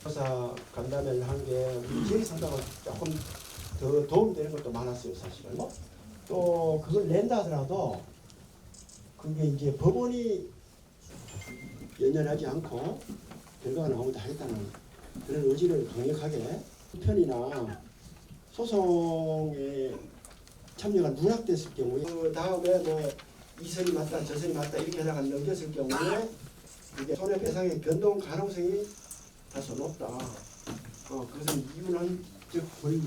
조사 간담회를 한 게 지역 상당히 조금 더 도움되는 것도 많았어요, 사실은. 또 그걸 낸다 하더라도 그게 이제 법원이 연연하지 않고 결과가 나오면 다 하겠다는 그런 의지를 강력하게 편이나 소송에 참여가 누락됐을 경우에 그 다음에 이 선이 맞다 저 선이 맞다 이렇게 하다가 넘겼을 경우에 이게 손해배상의 변동 가능성이 다소 높다. 그것은 이유는 즉 권리.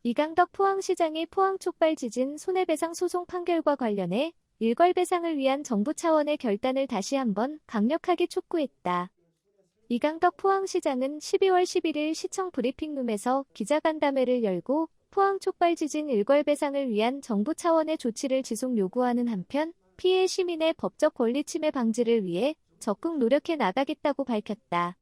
이강덕 포항시장이 포항 촉발 지진 손해배상 소송 판결과 관련해 일괄배상을 위한 정부 차원의 결단을 다시 한번 강력하게 촉구했다. 이강덕 포항시장은 12월 11일 시청 브리핑룸에서 기자간담회를 열고 포항 촉발 지진 일괄배상을 위한 정부 차원의 조치를 지속 요구하는 한편 피해 시민의 법적 권리 침해 방지를 위해 적극 노력해 나가겠다고 밝혔다.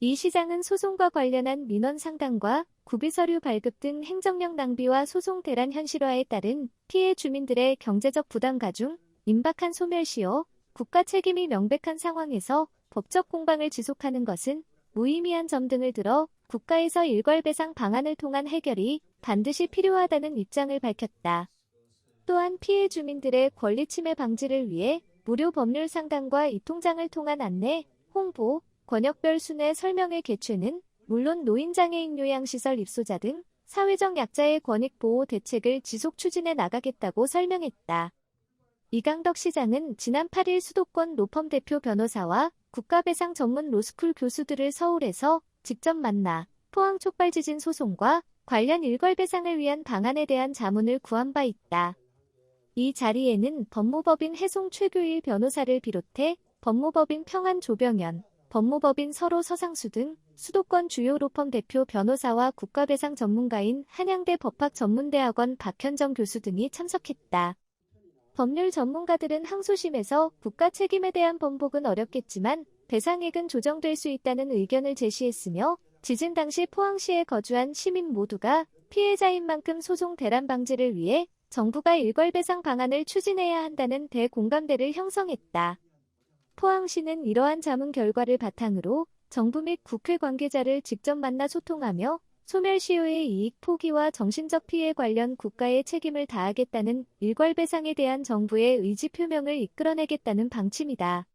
이 시장은 소송과 관련한 민원 상담과 구비서류 발급 등 행정력 낭비와 소송 대란 현실화에 따른 피해 주민들의 경제적 부담 가중, 임박한 소멸시효, 국가 책임이 명백한 상황에서 법적 공방을 지속하는 것은 무의미한 점 등을 들어 국가에서 일괄배상 방안을 통한 해결이 반드시 필요하다는 입장을 밝혔다. 또한 피해 주민들의 권리 침해 방지를 위해 무료 법률 상담과 입통장을 통한 안내, 홍보, 권역별 순회 설명회 개최는 물론 노인장애인 요양시설 입소자 등 사회적 약자의 권익 보호 대책을 지속 추진해 나가겠다고 설명했다. 이강덕 시장은 지난 8일 수도권 로펌 대표 변호사와 국가배상 전문 로스쿨 교수들을 서울에서 직접 만나 포항 촉발 지진 소송과 관련 일괄배상을 위한 방안에 대한 자문을 구한 바 있다. 이 자리에는 법무법인 해송 최규일 변호사를 비롯해 법무법인 평안 조병현, 법무법인 서로 서상수 등 수도권 주요 로펌 대표 변호사와 국가배상 전문가인 한양대 법학전문대학원 박현정 교수 등이 참석했다. 법률 전문가들은 항소심에서 국가 책임에 대한 번복은 어렵겠지만 배상액은 조정될 수 있다는 의견을 제시했으며 지진 당시 포항시에 거주한 시민 모두가 피해자인 만큼 소송 대란 방지를 위해 정부가 일괄배상 방안을 추진해야 한다는 대공감대를 형성했다. 포항시는 이러한 자문 결과를 바탕으로 정부 및 국회 관계자를 직접 만나 소통하며 소멸시효의 이익 포기와 정신적 피해 관련 국가의 책임을 다하겠다는 일괄배상에 대한 정부의 의지 표명을 이끌어내겠다는 방침이다.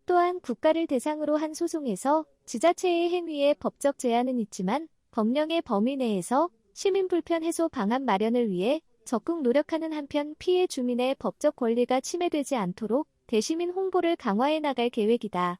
또한 국가를 대상으로 한 소송에서 지자체의 행위에 법적 제한은 있지만 법령의 범위 내에서 시민 불편 해소 방안 마련을 위해 적극 노력하는 한편 피해 주민의 법적 권리가 침해되지 않도록 대시민 홍보를 강화해 나갈 계획이다.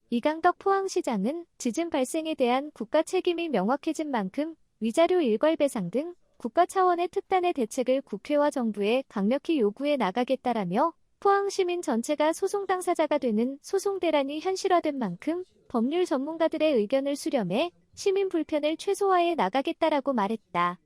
이강덕 포항시장은 지진 발생에 대한 국가 책임이 명확해진 만큼 위자료 일괄배상 등 국가 차원의 특단의 대책을 국회와 정부에 강력히 요구해 나가겠다라며 포항 시민 전체가 소송 당사자가 되는 소송 대란이 현실화된 만큼 법률 전문가들의 의견을 수렴해 시민 불편을 최소화해 나가겠다라고 말했다.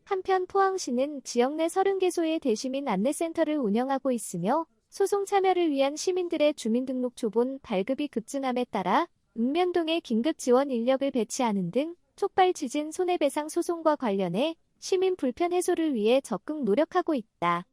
한편 포항시는 지역 내 30개소의 대시민 안내센터를 운영하고 있으며 소송 참여를 위한 시민들의 주민등록 초본 발급이 급증함에 따라 읍면동에 긴급 지원 인력을 배치하는 등 촉발 지진 손해배상 소송과 관련해 시민 불편 해소를 위해 적극 노력하고 있다.